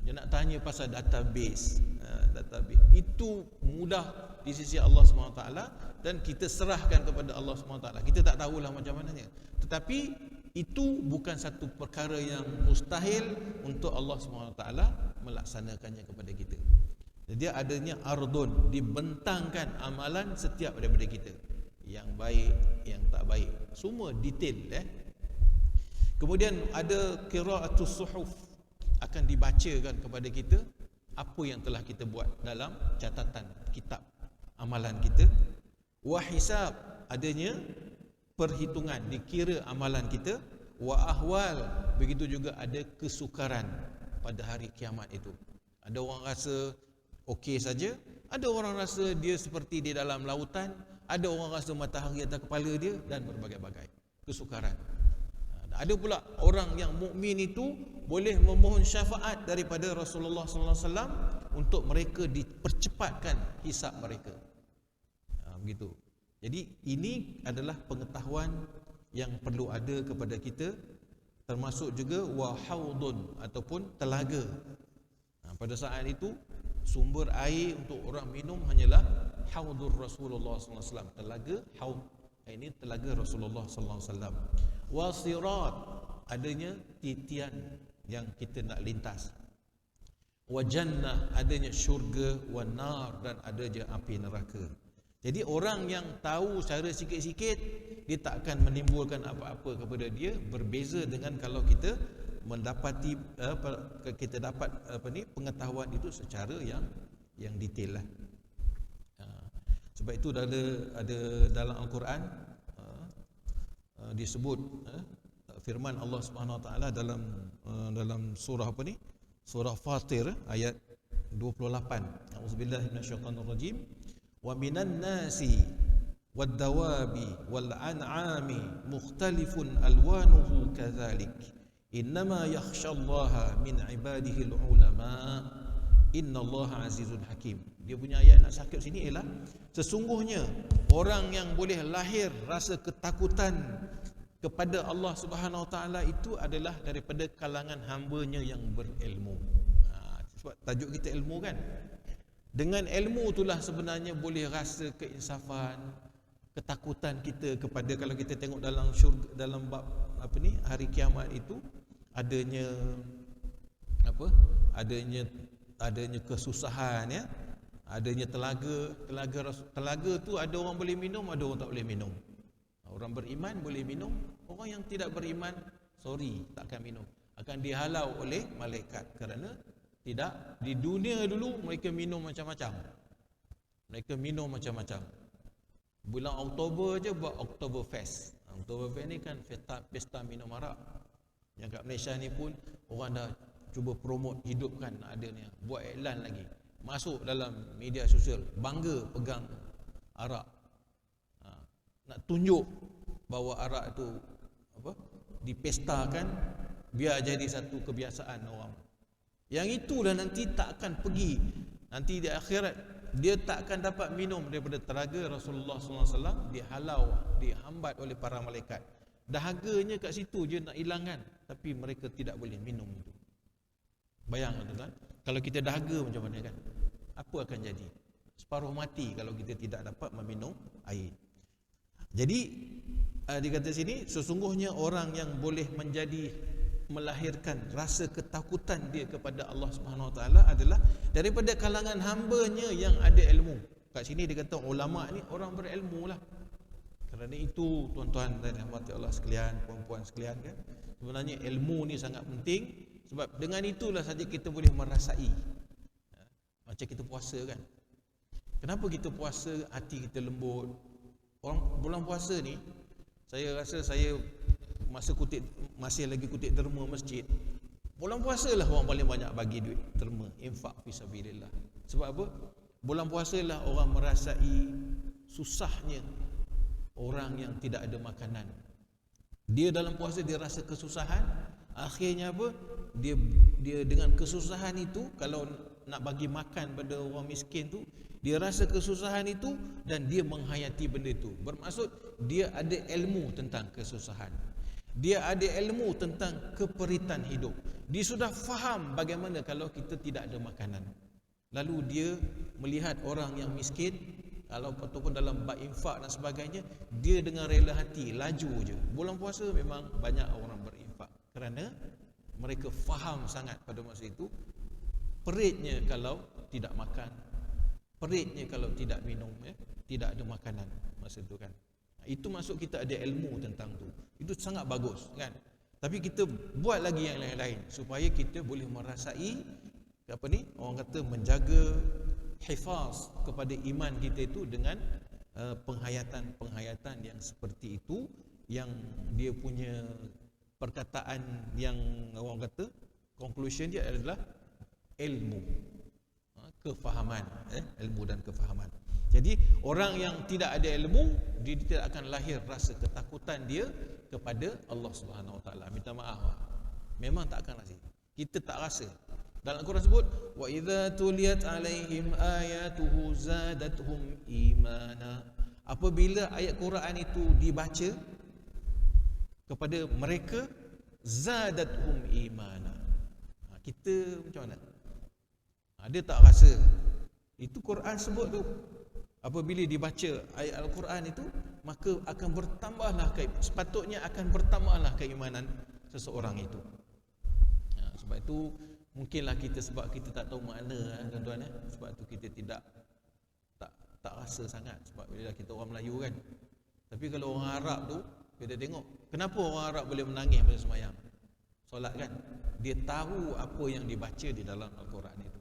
Dia nak tanya pasal database. Database itu mudah di sisi Allah SWT, dan kita serahkan kepada Allah SWT. Kita tak tahulah macam mananya. Tetapi itu bukan satu perkara yang mustahil untuk Allah SWT melaksanakannya kepada kita. Jadi adanya ardun, dibentangkan amalan setiap daripada kita, yang baik, yang tak baik, semua detail. Kemudian ada qira'atus suhuf, akan dibacakan kepada kita apa yang telah kita buat dalam catatan kitab amalan kita. Wa hisab, adanya perhitungan, dikira amalan kita. Wa ahwal, begitu juga ada kesukaran pada hari kiamat itu. Ada orang rasa okey saja, ada orang rasa dia seperti di dalam lautan, ada orang rasa matahari atas kepala dia, dan berbagai-bagai kesukaran. Ada pula orang yang mukmin itu boleh memohon syafaat daripada Rasulullah sallallahu alaihi wasallam untuk mereka dipercepatkan hisab mereka. Begitu. Jadi ini adalah pengetahuan yang perlu ada kepada kita, termasuk juga wahaudun ataupun telaga. Pada saat itu sumber air untuk orang minum hanyalah haudur Rasulullah sallallahu alaihi wasallam, telaga haud. Ini telaga Rasulullah sallallahu alaihi wasallam. Wasirat, adanya titian yang kita nak lintas. Wa jannah, adanya syurga. Wa nar, dan adanya api neraka. Jadi orang yang tahu secara sikit-sikit, dia tak akan menimbulkan apa-apa kepada dia, berbeza dengan kalau kita mendapati kita dapat pengetahuan itu secara yang yang detail lah. Sebab itu ada dalam Al-Quran disebut firman Allah Subhanahu Wa Taala dalam surah apa ni? Surah Fatir ayat 28. Auzubillahi minasyaitonir rajim. Wa minan nasi wad dawabi wal an'ami mukhtalifun alwanuhu kadzalik. Innama yakhshallaha min ibadihi ulama. Innallaha azizun hakim. Dia punya ayat nak sakit sini ialah sesungguhnya orang yang boleh lahir rasa ketakutan kepada Allah Subhanahu Wa Taala itu adalah daripada kalangan hamba-Nya yang berilmu. Sebab tajuk kita ilmu kan. Dengan ilmu itulah sebenarnya boleh rasa keinsafan, ketakutan kita kepada, kalau kita tengok dalam syurga, dalam bab apa ni hari kiamat itu adanya apa? Adanya kesusahan ya. Adanya telaga tu ada orang boleh minum, ada orang tak boleh minum. Orang beriman boleh minum, orang yang tidak beriman takkan minum. Akan dihalau oleh malaikat kerana tidak, di dunia dulu mereka minum macam-macam. Bulan Oktober je buat Oktoberfest. Oktoberfest ni kan pesta minum arak. Yang kat Malaysia ni pun orang dah cuba promote, hidupkan adanya, buat iklan lagi. Masuk dalam media sosial, bangga pegang arak. Nak tunjuk bahawa arak itu apa? Dipestakan biar jadi satu kebiasaan orang. Yang itulah nanti tak akan pergi. Nanti di akhirat dia tak akan dapat minum daripada telaga Rasulullah SAW. Dihalau, dihambat oleh para malaikat. Dahaganya kat situ je nak hilangkan, tapi mereka tidak boleh minum itu. Bayangkan tuan-tuan, kalau kita dahaga macam mana kan? Apa akan jadi? Separuh mati kalau kita tidak dapat meminum air. Jadi dikata sini, sesungguhnya orang yang boleh melahirkan rasa ketakutan dia kepada Allah Subhanahu Wa Taala adalah daripada kalangan hamba-Nya yang ada ilmu. Kat sini dia kata ulama ni orang berilmu lah. Kerana itu tuan-tuan dan rahmati Allah sekalian, puan-puan sekalian kan, sebenarnya ilmu ni sangat penting. Sebab dengan itulah saja kita boleh merasai. Macam kita puasa kan. Kenapa kita puasa hati kita lembut? Orang bulan puasa ni, saya rasa saya masih lagi kutip derma masjid. Bulan puasa lah orang paling banyak bagi duit derma, infak fisabilillah. Sebab apa? Bulan puasa lah orang merasai susahnya orang yang tidak ada makanan. Dia dalam puasa dia rasa kesusahan, akhirnya apa? Dia dengan kesusahan itu, kalau nak bagi makan pada orang miskin tu, dia rasa kesusahan itu dan dia menghayati benda itu. Bermaksud dia ada ilmu tentang kesusahan. Dia ada ilmu tentang keperitan hidup. Dia sudah faham bagaimana kalau kita tidak ada makanan. Lalu dia melihat orang yang miskin, kalau ataupun dalam bab infak dan sebagainya, dia dengan rela hati laju je. Bulan puasa memang banyak orang berinfak kerana mereka faham sangat pada masa itu peritnya kalau tidak makan, peritnya kalau tidak minum, tidak ada makanan masa itu kan. Itu maksud kita ada ilmu tentang tu. Itu sangat bagus kan. Tapi kita buat lagi yang lain-lain supaya kita boleh merasai apa ni? Orang kata menjaga hifaz kepada iman kita itu dengan penghayatan yang seperti itu, yang dia punya perkataan yang orang kata conclusion dia adalah ilmu, kefahaman, ilmu dan kefahaman. Jadi orang yang tidak ada ilmu, dia tidak akan lahir rasa ketakutan dia kepada Allah Subhanahu Wa Taala. Minta maaf, memang tak akan rasa. Kita tak rasa. Dalam Al-Quran sebut wa idza tuliyat alaihim ayatuhu zadatuhum imana. Apabila ayat Quran itu dibaca kepada mereka, zadatuhum imana. Kita macam mana? Dia tak rasa. Itu Quran sebut tu. Apabila dibaca ayat Al-Quran itu, maka akan bertambahlah sepatutnya akan bertambahlah keimanan seseorang itu. Sebab itu mungkinlah kita, sebab kita tak tahu makna tuan-tuan, sebab tu kita tak rasa sangat. Sebab bila kita orang Melayu kan. Tapi kalau orang Arab tu, kita tengok kenapa orang Arab boleh menangis pada sembahyang solat kan. Dia tahu apa yang dibaca di dalam Al-Quran itu.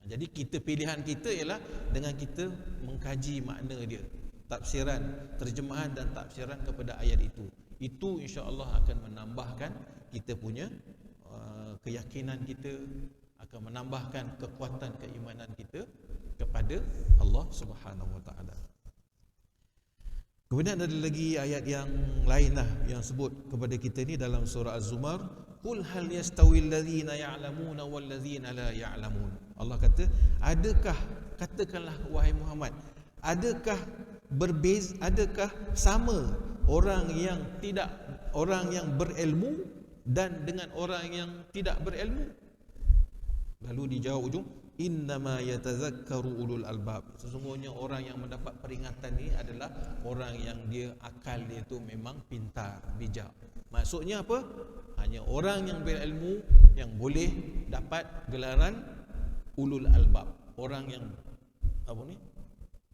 Jadi pilihan kita ialah dengan kita mengkaji makna dia, tafsiran, terjemahan dan tafsiran kepada ayat itu. Itu insya-Allah akan menambahkan kita punya keyakinan kita, akan menambahkan kekuatan keimanan kita kepada Allah Subhanahu Wa Taala. Kemudian ada lagi ayat yang lain lah yang sebut kepada kita ni dalam surah Az-Zumar, qul hal yastawil ladzina ya'lamuna wal ladzina la ya'lamun. Allah kata, katakanlah wahai Muhammad, adakah sama orang yang berilmu dan dengan orang yang tidak berilmu? Lalu dijawab ujung, innama yatazakkaru ulul albab. Sesungguhnya orang yang mendapat peringatan ini adalah orang yang dia akal dia tu memang pintar, bijak. Maksudnya apa? Hanya orang yang berilmu yang boleh dapat gelaran ulul albab. Orang yang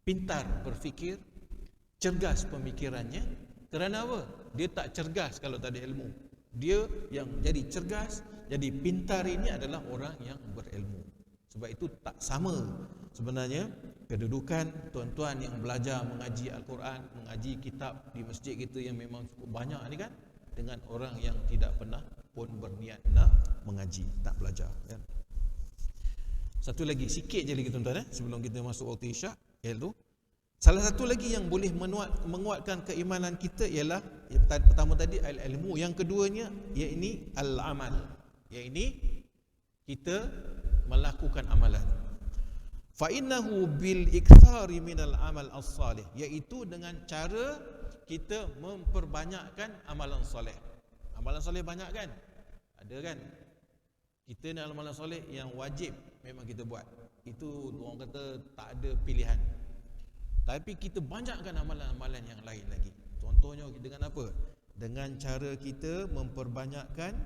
pintar berfikir, cergas pemikirannya. Kerana apa? Dia tak cergas kalau tak ada ilmu. Dia yang jadi cergas, jadi pintar ini adalah orang yang berilmu. Sebab itu tak sama sebenarnya kedudukan tuan-tuan yang belajar mengaji Al-Quran, mengaji kitab di masjid kita yang memang cukup banyak ni kan, dengan orang yang tidak pernah pun berniat nak mengaji, tak belajar kan. Satu lagi, sikit je lagi tuan-tuan sebelum kita masuk waktu Isyak, iaitu salah satu lagi yang boleh menguatkan keimanan kita ialah pertama tadi al-ilmu, yang keduanya iaitu al-amal, iaitu kita melakukan amalan. Fa innahu bil iktsari minal amal as-salih, iaitu dengan cara kita memperbanyakkan amalan soleh. Amalan soleh banyak kan? Ada kan? Kita ni amalan soleh yang wajib memang kita buat. Itu orang kata tak ada pilihan. Tapi kita banyakkan amalan-amalan yang lain lagi. Contohnya dengan apa? Dengan cara kita memperbanyakkan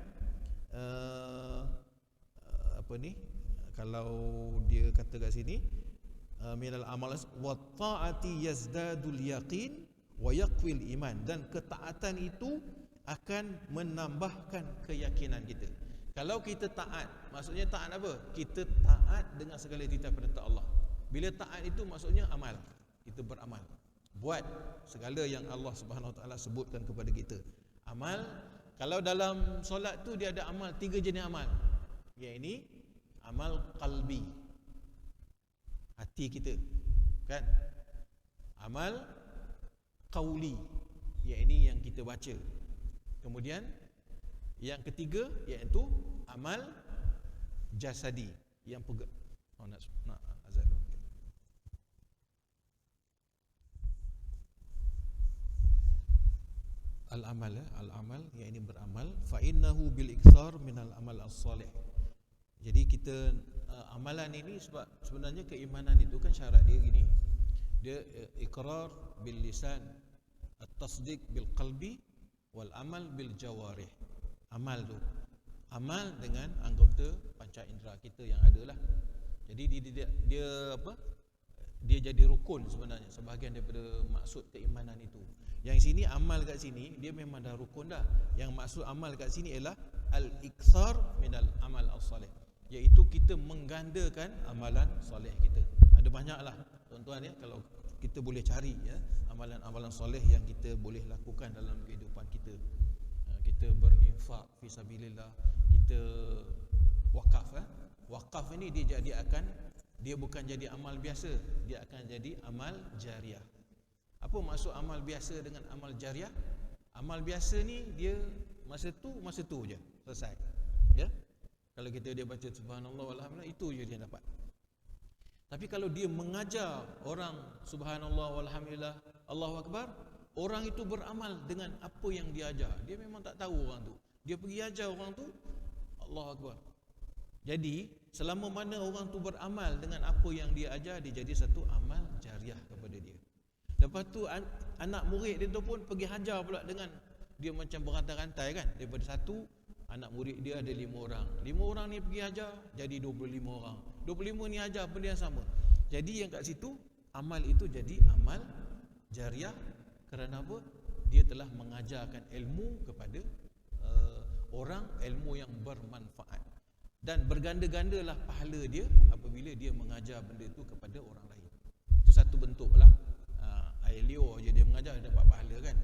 kalau dia kata kat sini minal amal wa ta'ati yazdadul yaqin wa yaqwil iman, dan ketaatan itu akan menambahkan keyakinan kita. Kalau kita taat, maksudnya taat apa? Kita taat dengan segala titah perintah Allah. Bila taat itu maksudnya amal. Kita beramal, buat segala yang Allah Subhanahu Wa Taala sebutkan kepada kita. Amal, kalau dalam solat tu dia ada amal, 3 jenis amal. Iaitu amal qalbi, hati kita kan. Amal qauli, iaitu yang kita baca. Kemudian yang ketiga iaitu amal jasadi, yang pegang. Nak azan dulu. Al-amal iaitu beramal. Fa innahu bil iktsar minal amal as-salih. Jadi kita amalan ini, sebab sebenarnya keimanan itu kan syarat dia gini. Dia iqrar bil lisan, at-tasdiq bil qalbi, wal amal bil jawarih. Amal tu, amal dengan anggota panca indera kita yang ada lah. Jadi dia jadi rukun sebenarnya, sebahagian daripada maksud keimanan itu. Yang sini amal kat sini dia memang dah rukun dah. Yang maksud amal kat sini ialah al-iksar minal amal as-salih, iaitu kita menggandakan amalan soleh kita. Ada banyaklah tuan-tuan ya, kalau kita boleh cari ya, amalan-amalan soleh yang kita boleh lakukan dalam kehidupan kita. Kita berinfak fi sabilillah, kita wakaf Wakaf ini dia bukan jadi amal biasa, dia akan jadi amal jariah. Apa maksud amal biasa dengan amal jariah? Amal biasa ni dia masa tu je selesai. Ya. Kalau dia baca subhanallah walhamdulillah, itu je dia dapat. Tapi kalau dia mengajar orang subhanallah walhamdulillah Allahu akbar, orang itu beramal dengan apa yang dia ajar. Dia memang tak tahu orang tu, dia pergi ajar orang tu Allahu akbar. Jadi selama mana orang tu beramal dengan apa yang dia ajar, dia jadi satu amal jariah kepada dia. Lepas tu anak murid dia tu pun pergi hajar pula dengan dia, macam berantai-rantai kan. Daripada satu anak murid dia ada 5 orang. 5 orang ni pergi hajar jadi 25 orang. 25 ni hajar benda yang sama. Jadi yang kat situ amal itu jadi amal jariah. Kerana apa? Dia telah mengajarkan ilmu kepada orang, ilmu yang bermanfaat. dan berganda-gandalah pahala dia apabila dia mengajar benda itu kepada orang lain. Itu satu bentuk lah. Air liur je dia mengajar, dia dapat pahala kan.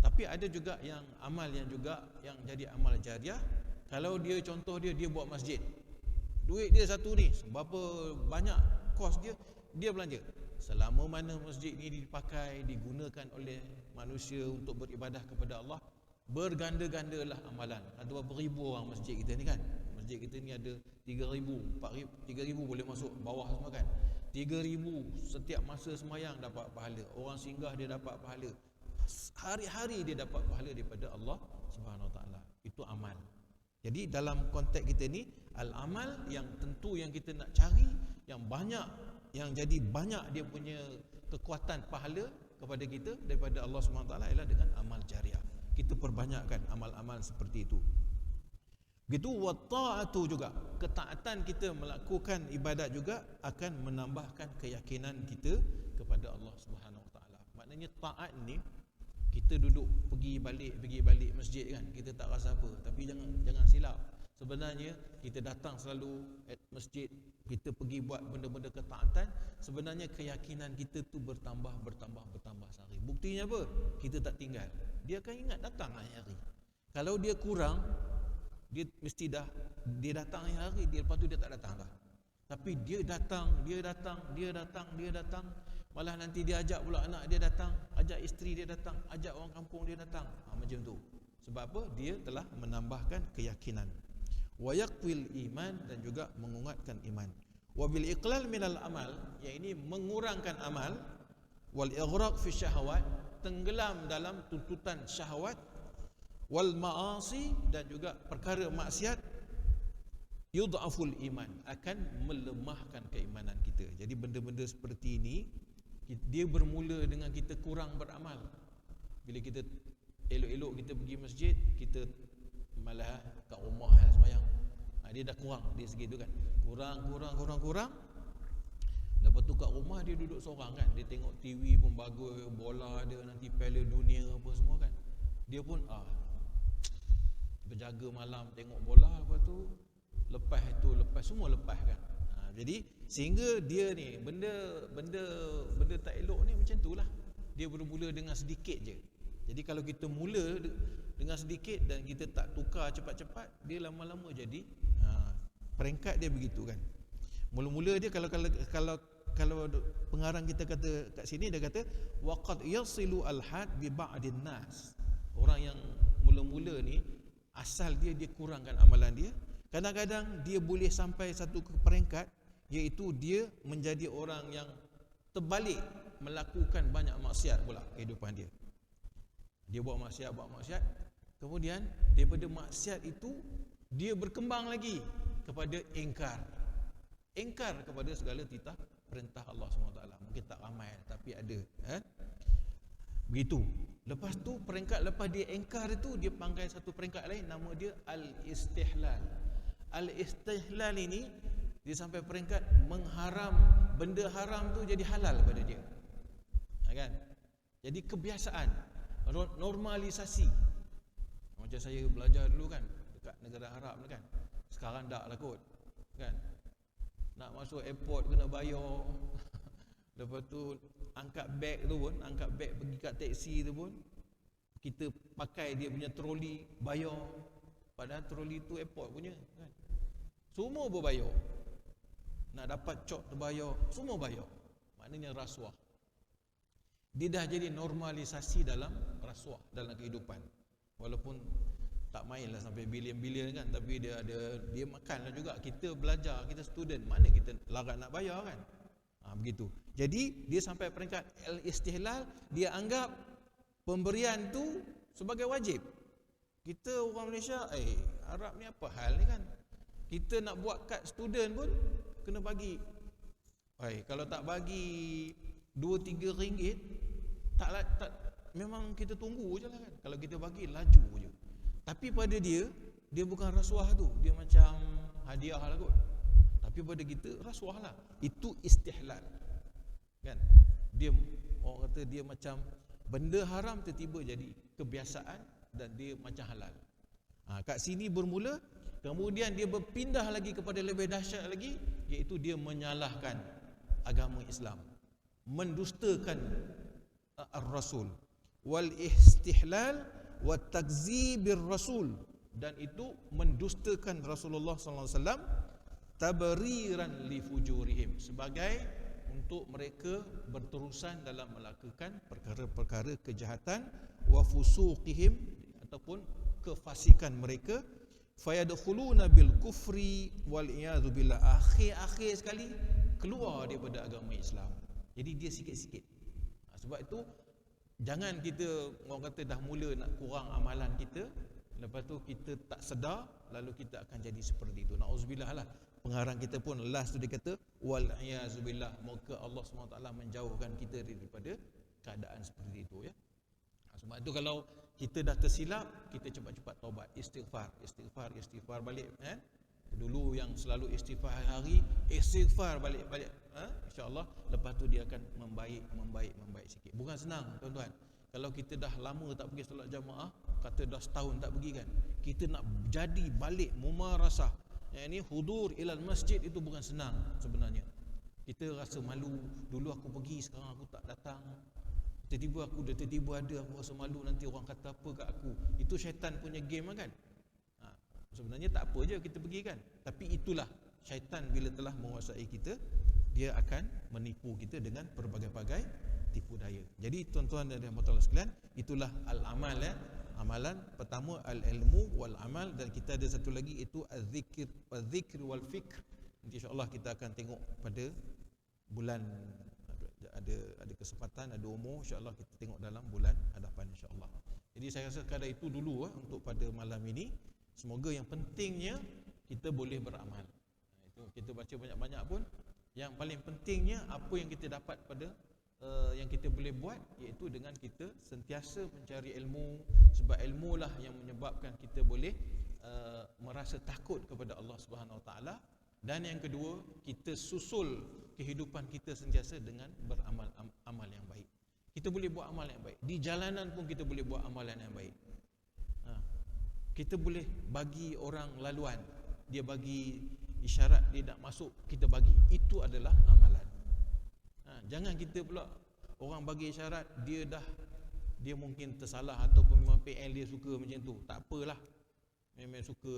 Tapi ada juga yang amal yang juga yang jadi amal jariah. Kalau dia contoh dia buat masjid, duit dia satu ni, berapa banyak kos dia belanja. Selama mana masjid ni dipakai, digunakan oleh manusia untuk beribadah kepada Allah, berganda-gandalah amalan. Ada berapa ribu orang masjid kita ni kan. Masjid kita ni ada 3,000, 4,000, 3,000 boleh masuk bawah semua kan. 3,000 setiap masa sembahyang dapat pahala. Orang singgah dia dapat pahala. Hari-hari dia dapat pahala daripada Allah Subhanahu Wa Taala. Itu amal. Jadi dalam konteks kita ni, al-amal yang tentu yang kita nak cari, yang banyak, yang jadi banyak dia punya kekuatan pahala kepada kita daripada Allah Subhanahu Wa Taala ialah dengan amal jariah. Kita perbanyakkan amal-amal seperti itu. Begitu wa ta'atu juga, ketaatan kita melakukan ibadat juga akan menambahkan keyakinan kita kepada Allah Subhanahu Wa Taala. Maknanya taat ni, kita duduk pergi balik masjid kan, kita tak rasa apa. Tapi jangan silap. Sebenarnya kita datang selalu at masjid, kita pergi buat benda-benda ketaatan, sebenarnya keyakinan kita tu bertambah sehari. Buktinya apa? Kita tak tinggal. Dia akan ingat datang hari-hari. Kalau dia kurang, dia mesti dia datang hari-hari, dia lepas tu dia tak datang dah. Tapi dia datang, malah nanti dia ajak pula anak dia datang, ajak isteri dia datang, ajak orang kampung dia datang. Macam tu. Sebab apa? Dia telah menambahkan keyakinan. Wa yaqwil iman, dan juga menguatkan iman. Wa bil iqlal minal amal, yang ini mengurangkan amal, wal ighraq fi syahawat, tenggelam dalam tuntutan syahwat, wal ma'asi, dan juga perkara maksiat, yudhaful iman, akan melemahkan keimanan kita. Jadi benda-benda seperti ini dia bermula dengan kita kurang beramal. Bila kita elok-elok kita pergi masjid, kita malah kat rumah sembahyang. Dia dah kurang dari segi tu kan. Kurang. Lepas tu kat rumah dia duduk seorang kan. Dia tengok TV pun bagus, bola dia nanti Piala Dunia apa semua kan. Dia pun berjaga malam tengok bola, lepas tu lepas semua lepas kan. Jadi sehingga dia ni benda tak elok ni macam tu lah. Dia bermula dengan sedikit je. Jadi kalau kita mula dengan sedikit dan kita tak tukar cepat-cepat, dia lama-lama jadi peringkat dia begitu kan. Mula-mula dia kalau pengarang kita kata kat sini, dia kata waqad yasilu al-had bi ba'din nas. Orang yang mula-mula ni asal dia kurangkan amalan dia, kadang-kadang dia boleh sampai satu peringkat, iaitu dia menjadi orang yang terbalik, melakukan banyak maksiat pula kehidupan dia. Dia buat maksiat, kemudian daripada maksiat itu dia berkembang lagi kepada ingkar kepada segala titah perintah Allah SWT. Mungkin tak ramai tapi ada begitu. Lepas tu peringkat lepas dia ingkar itu, dia panggil satu peringkat lain, nama dia al-istihlal. Al-istihlal ini dia sampai peringkat mengharam, benda haram tu jadi halal pada dia. Kan? Jadi kebiasaan, normalisasi. Macam saya belajar dulu kan dekat negara Arab kan. Sekarang tak lah kot. Kan? Nak masuk airport kena bayar. Lepas tu angkat beg pergi kat taksi tu pun kita pakai dia punya troli, bayar. Padahal troli tu airport punya kan. Semua berbayar. Nak dapat cok terbayar, semua bayar. Maknanya rasuah. Dia dah jadi normalisasi dalam rasuah dalam kehidupan. Walaupun tak mainlah sampai bilion-bilion kan, tapi dia makanlah juga. Kita belajar, kita student, mana kita larat nak bayar kan. Begitu. Jadi dia sampai peringkat al-istihlal, dia anggap pemberian tu sebagai wajib. Kita orang Malaysia, Arab ni apa hal ni kan? Kita nak buat kad student pun kena bagi. Kalau tak bagi 2-3 ringgit, tak memang kita tunggu je lah kan. Kalau kita bagi laju je. Tapi pada dia bukan rasuah tu, dia macam hadiah lah kot. Tapi pada kita rasuah lah. Itu istihlal. Kan? Dia orang kata dia macam benda haram tiba-tiba jadi kebiasaan dan dia macam halal. Kat sini bermula Kemudian dia berpindah lagi kepada lebih dahsyat lagi, iaitu dia menyalahkan agama Islam, mendustakan ar-rasul, wal istihlal wa takzibir rasul, dan itu mendustakan Rasulullah sallallahu alaihi wasallam, tabriran li fujurihim, sebagai untuk mereka berterusan dalam melakukan perkara-perkara kejahatan, wa fusuqihim, ataupun kefasikan mereka, fayadkhuluna bil kufri wal iyadzu billah, akhir sekali keluar daripada agama Islam. Jadi dia sikit-sikit. Sebab itu jangan kita, orang kata dah mula nak kurang amalan kita, lepas tu kita tak sedar, lalu kita akan jadi seperti itu. Nauzubillah lah. Pengarang kita pun last tu dia kata wal iyadzu billah, moga Allah SWT menjauhkan kita daripada keadaan seperti itu, ya. Sebab itu kalau kita dah tersilap, kita cepat-cepat taubat, istighfar balik, Dulu yang selalu istighfar hari, istighfar balik, insya-Allah lepas tu dia akan membaik sikit. Bukan senang, tuan-tuan. Kalau kita dah lama tak pergi solat jamaah, kata dah setahun tak pergi kan, kita nak jadi balik mumarasah, yang ini hudur ilal masjid, itu bukan senang sebenarnya. Kita rasa malu, dulu aku pergi, sekarang aku tak datang. Tiba-tiba ada, aku rasa malu nanti orang kata apa kat aku. Itu syaitan punya game kan. Sebenarnya tak apa je kita pergi kan. Tapi itulah syaitan, bila telah menguasai kita, dia akan menipu kita dengan berbagai-bagai tipu daya. Jadi tuan-tuan dan rahmatullah sekalian, itulah al-amal, amalan pertama al-ilmu wal amal, dan kita ada satu lagi, itu az-zikr wal fikr. Nanti insya-Allah kita akan tengok pada bulan, ada kesempatan, ada umur, insya-Allah kita tengok dalam bulan hadapan insya-Allah. Jadi saya rasa sekadar itu dulu untuk pada malam ini. Semoga yang pentingnya kita boleh beramal. Itu kita baca banyak-banyak pun, yang paling pentingnya apa yang kita dapat pada yang kita boleh buat, iaitu dengan kita sentiasa mencari ilmu, sebab ilmu lah yang menyebabkan kita boleh merasa takut kepada Allah Subhanahu Wa Taala. Dan yang kedua, kita susul kehidupan kita sentiasa dengan beramal amal yang baik. Kita boleh buat amal yang baik. Di jalanan pun kita boleh buat amalan yang baik. Kita boleh bagi orang laluan, dia bagi isyarat dia nak masuk, kita bagi. Itu adalah amalan. Jangan kita pula orang bagi isyarat, dia mungkin tersalah, ataupun memang PL dia suka macam tu. Tak apalah. Memang suka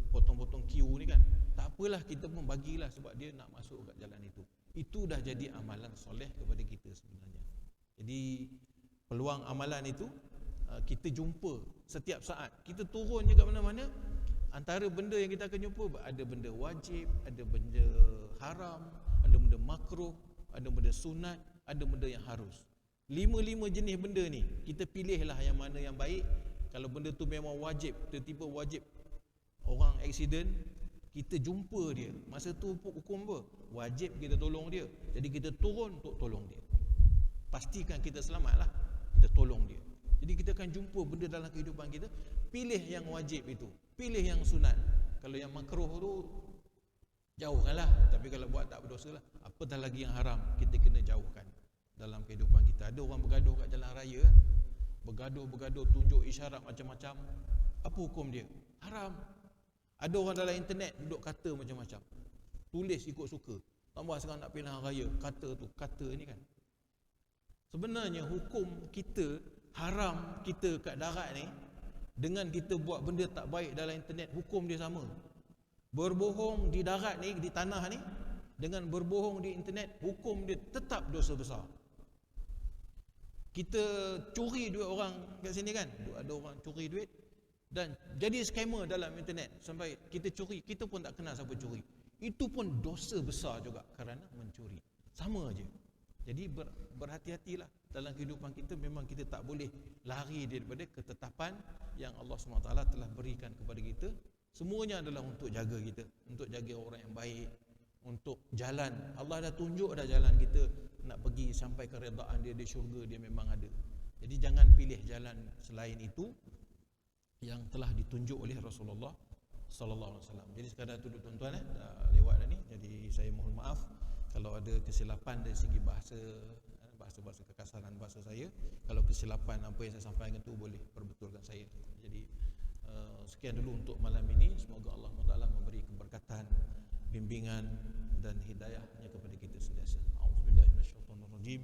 potong-potong queue ni kan. Tak apalah, kita pun bagilah sebab dia nak masuk kat jalan itu. Itu dah jadi amalan soleh kepada kita sebenarnya. Jadi peluang amalan itu kita jumpa setiap saat. Kita turun je kat mana-mana, antara benda yang kita akan jumpa, ada benda wajib, ada benda haram, ada benda makruh, ada benda sunat, ada benda yang harus. 5 jenis benda ni, kita pilihlah yang mana yang baik. Kalau benda tu memang wajib, tiba-tiba wajib, orang aksiden, kita jumpa dia, masa tu hukum apa? Wajib kita tolong dia. Jadi kita turun untuk tolong dia. Pastikan kita selamatlah, kita tolong dia. Jadi kita akan jumpa benda dalam kehidupan kita, pilih yang wajib itu, pilih yang sunat. Kalau yang makruh tu jauhkanlah, tapi kalau buat tak berdosa lah. Apatah lagi yang haram, kita kena jauhkan dalam kehidupan kita. Ada orang bergaduh kat jalan raya kan, bergaduh, tunjuk isyarat macam-macam. Apa hukum dia? Haram. Ada orang dalam internet duduk kata macam-macam, tulis ikut suka. Tambah sekarang nak pilihan raya, kata ni kan. Sebenarnya hukum kita, haram kita kat darat ni, dengan kita buat benda tak baik dalam internet, hukum dia sama. Berbohong di darat ni, di tanah ni, dengan berbohong di internet, hukum dia tetap dosa besar. Kita curi duit orang kat sini kan, ada orang curi duit dan jadi scammer dalam internet, sampai kita curi, kita pun tak kenal siapa curi. Itu pun dosa besar juga kerana mencuri. Sama aja. Jadi berhati-hatilah dalam kehidupan kita. Memang kita tak boleh lari daripada ketetapan yang Allah SWT telah berikan kepada kita. Semuanya adalah untuk jaga kita, untuk jaga orang yang baik, untuk jalan. Allah dah tunjuk dah jalan kita nak pergi sampai keredaan dia di syurga, dia memang ada. Jadi jangan pilih jalan selain itu yang telah ditunjuk oleh Rasulullah sallallahu alaihi wasallam. Jadi sekadar itu tuan-tuan, dah lewat dah ni. Jadi saya mohon maaf kalau ada kesilapan dari segi bahasa kekasaran bahasa saya. Kalau kesilapan apa yang saya sampaikan itu, boleh perbetulkan saya. Jadi sekian dulu untuk malam ini. Semoga Allah SWT bimbingan dan hidayahnya kepada kita sentiasa. A'udzubillahi minasyaitonirrajim.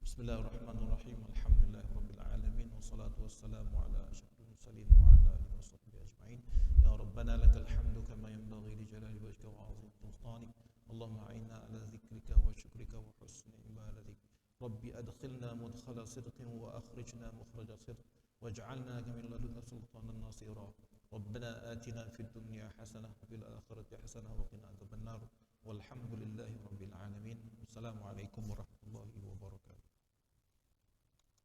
Bismillahirrahmanirrahim. Alhamdulillahirabbil alamin wassalatu wassalamu ala asyrafil mursalin wa ala alihi washabbihi ajma'in. Ya Rabbana lakal hamdu kama yanbaghi li jalali wajhika wa 'azimi sultanik. Allahumma a'inna ala dzikrika wa syukrika wa husni ibadatik. Rabbi adkhilna mudkhala sidqin wa akhrijna mukhraja sidq waj'alna min ladunka sultanan nasira. ربنا آتنا في الدنيا حسنة وفي الآخرة حسنة وقنا عذاب النار والحمد لله رب العالمين. السلام عليكم ورحمة الله وبركاته.